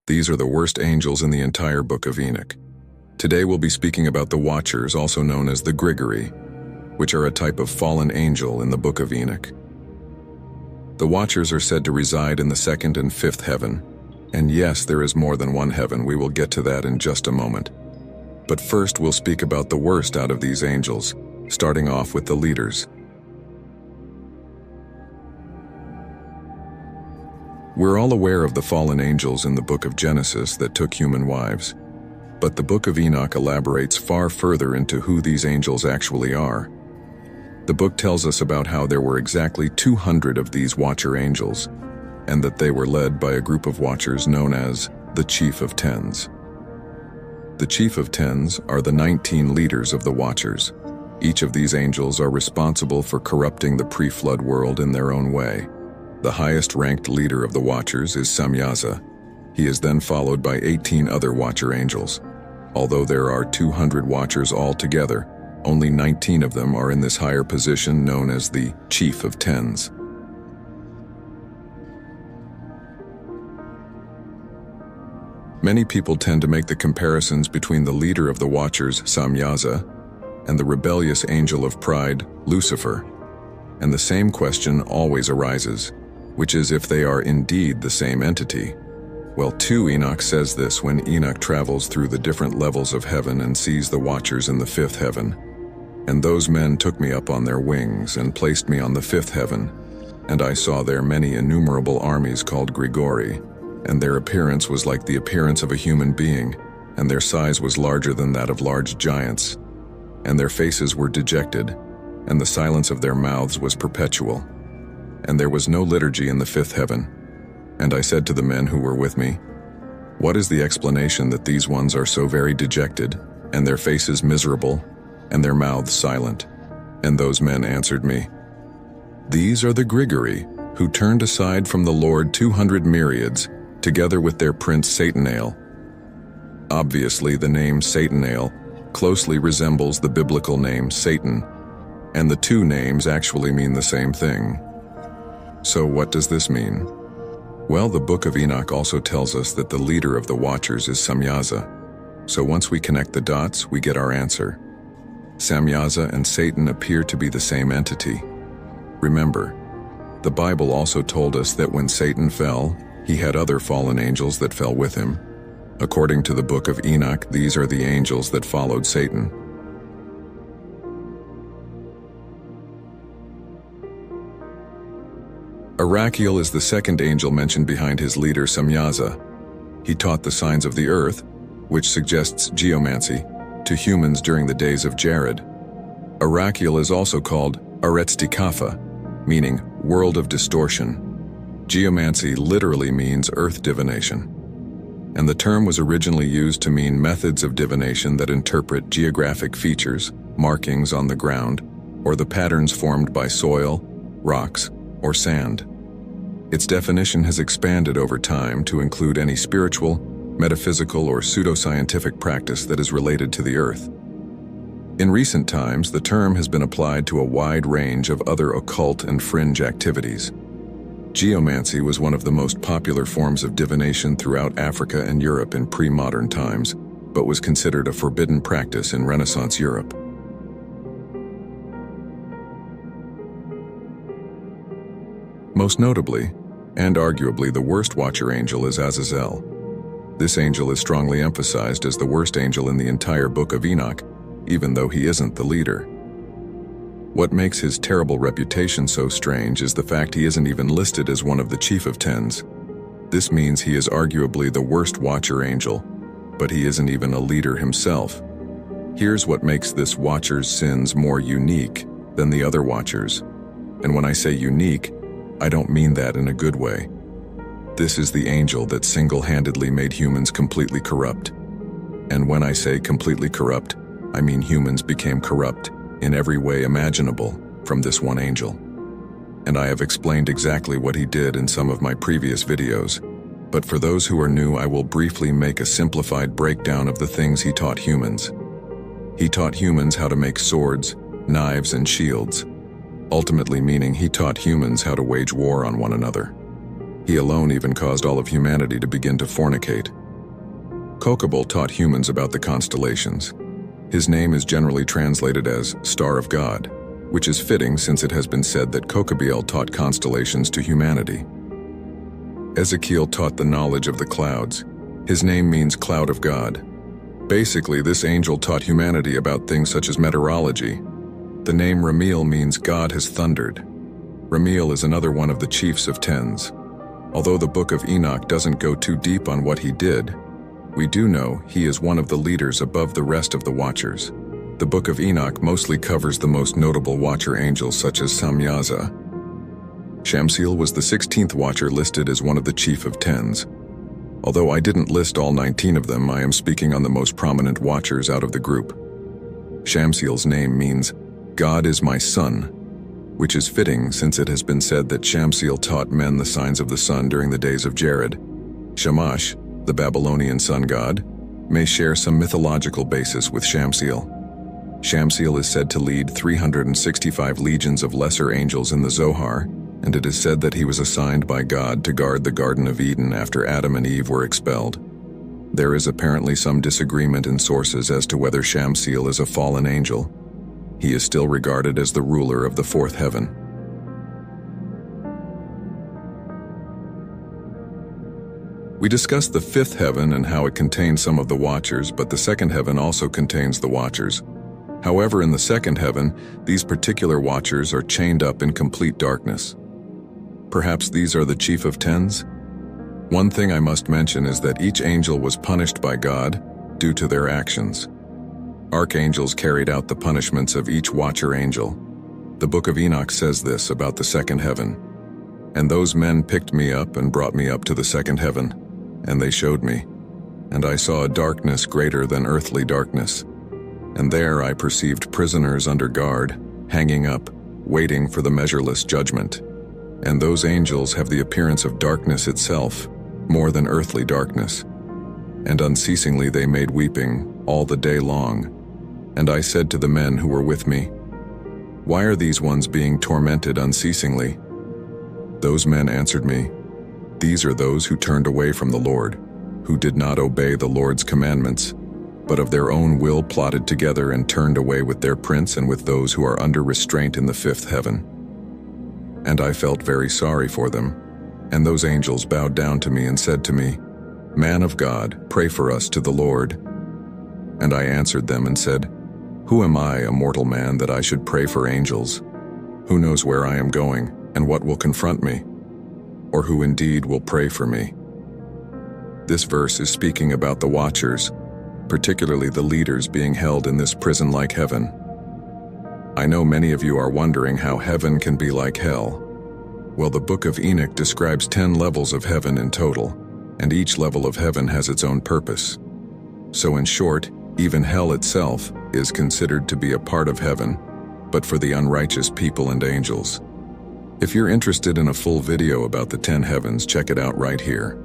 These are the worst angels in the entire book of Enoch. Today we'll be speaking about the Watchers, also known as the Grigori, which are a type of fallen angel in the book of Enoch. The Watchers are said to reside in the second and fifth heaven, and yes, there is more than one heaven. We will get to that in just a moment. But first we'll speak about the worst out of these angels, starting off with the leaders. We're all aware of the fallen angels in the book of Genesis that took human wives, but the book of Enoch elaborates far further into who these angels actually are. The book tells us about how there were exactly 200 of these watcher angels, and that they were led by a group of watchers known as the Chief of Tens. The Chief of Tens are the 19 leaders of the Watchers. Each of these angels are responsible for corrupting the pre-flood world in their own way. The highest-ranked leader of the Watchers is Samyaza. He is then followed by 18 other Watcher angels. Although there are 200 Watchers altogether, only 19 of them are in this higher position known as the Chief of Tens. Many people tend to make the comparisons between the leader of the Watchers, Samyaza, and the rebellious angel of pride, Lucifer. And the same question always arises, which is if they are indeed the same entity. Well, 2 Enoch says this when Enoch travels through the different levels of heaven and sees the Watchers in the 5th heaven. And those men took me up on their wings and placed me on the 5th heaven, and I saw there many innumerable armies called Grigori, and their appearance was like the appearance of a human being, and their size was larger than that of large giants, and their faces were dejected, and the silence of their mouths was perpetual. And there was no liturgy in the 5th heaven. And I said to the men who were with me, "What is the explanation that these ones are so very dejected, and their faces miserable, and their mouths silent?" And those men answered me, "These are the Grigori, who turned aside from the Lord 200 myriads, together with their prince Satanael." Obviously, the name Satanael closely resembles the biblical name Satan, and the 2 names actually mean the same thing. So what does this mean? Well, the book of Enoch also tells us that the leader of the Watchers is Samyaza. So once we connect the dots, we get our answer. Samyaza and Satan appear to be the same entity. Remember, the Bible also told us that when Satan fell, he had other fallen angels that fell with him. According to the book of Enoch, these are the angels that followed Satan. Arachiel is the second angel mentioned behind his leader Samyaza. He taught the signs of the earth, which suggests geomancy, to humans during the days of Jared. Arachiel is also called Aretztikafa, meaning world of distortion. Geomancy literally means earth divination. And the term was originally used to mean methods of divination that interpret geographic features, markings on the ground, or the patterns formed by soil, rocks, or sand. Its definition has expanded over time to include any spiritual, metaphysical, or pseudoscientific practice that is related to the earth. In recent times, the term has been applied to a wide range of other occult and fringe activities. Geomancy was one of the most popular forms of divination throughout Africa and Europe in pre-modern times, but was considered a forbidden practice in Renaissance Europe. Most notably, and arguably the worst watcher angel, is Azazel. This angel is strongly emphasized as the worst angel in the entire book of Enoch, even though he isn't the leader. What makes his terrible reputation so strange is the fact he isn't even listed as one of the Chief of Tens. This means he is arguably the worst watcher angel, but he isn't even a leader himself. Here's what makes this watcher's sins more unique than the other watchers. And when I say unique, I don't mean that in a good way. This is the angel that single-handedly made humans completely corrupt. And when I say completely corrupt, I mean humans became corrupt in every way imaginable from this one angel. And I have explained exactly what he did in some of my previous videos. But for those who are new, I will briefly make a simplified breakdown of the things he taught humans. He taught humans how to make swords, knives, and shields, ultimately meaning he taught humans how to wage war on one another. He alone even caused all of humanity to begin to fornicate. Kokabel taught humans about the constellations. His name is generally translated as Star of God, which is fitting since it has been said that Kokabel taught constellations to humanity. Ezekiel taught the knowledge of the clouds. His name means Cloud of God. Basically, this angel taught humanity about things such as meteorology. The name Ramiel means God has thundered. Ramiel is another one of the chiefs of tens. Although the Book of Enoch doesn't go too deep on what he did, we do know he is one of the leaders above the rest of the Watchers. The Book of Enoch mostly covers the most notable Watcher angels such as Samyaza. Shamsiel was the 16th Watcher listed as one of the chief of tens. Although I didn't list all 19 of them, I am speaking on the most prominent Watchers out of the group. Shamsiel's name means, God is my son, which is fitting since it has been said that Shamsiel taught men the signs of the sun during the days of Jared. Shamash, the Babylonian sun god, may share some mythological basis with Shamsiel. Shamsiel is said to lead 365 legions of lesser angels in the Zohar, and it is said that he was assigned by God to guard the Garden of Eden after Adam and Eve were expelled. There is apparently some disagreement in sources as to whether Shamsiel is a fallen angel. He is still regarded as the ruler of the fourth heaven. We discussed the fifth heaven and how it contains some of the Watchers, but the second heaven also contains the Watchers. However, in the second heaven, these particular Watchers are chained up in complete darkness. Perhaps these are the chief of tens? One thing I must mention is that each angel was punished by God due to their actions. Archangels carried out the punishments of each Watcher angel. The Book of Enoch says this about the second heaven. And those men picked me up and brought me up to the second heaven, and they showed me. And I saw a darkness greater than earthly darkness. And there I perceived prisoners under guard, hanging up, waiting for the measureless judgment. And those angels have the appearance of darkness itself, more than earthly darkness. And unceasingly they made weeping all the day long. And I said to the men who were with me, Why are these ones being tormented unceasingly? Those men answered me, These are those who turned away from the Lord, who did not obey the Lord's commandments, but of their own will plotted together and turned away with their prince and with those who are under restraint in the fifth heaven. And I felt very sorry for them. And those angels bowed down to me and said to me, Man of God, pray for us to the Lord. And I answered them and said, Who am I, a mortal man, that I should pray for angels? Who knows where I am going, and what will confront me? Or who indeed will pray for me? This verse is speaking about the Watchers, particularly the leaders being held in this prison-like heaven. I know many of you are wondering how heaven can be like hell. Well, the Book of Enoch describes 10 levels of heaven in total, and each level of heaven has its own purpose. So in short, even hell itself is considered to be a part of heaven, but for the unrighteous people and angels. If you're interested in a full video about the 10 heavens, check it out right here.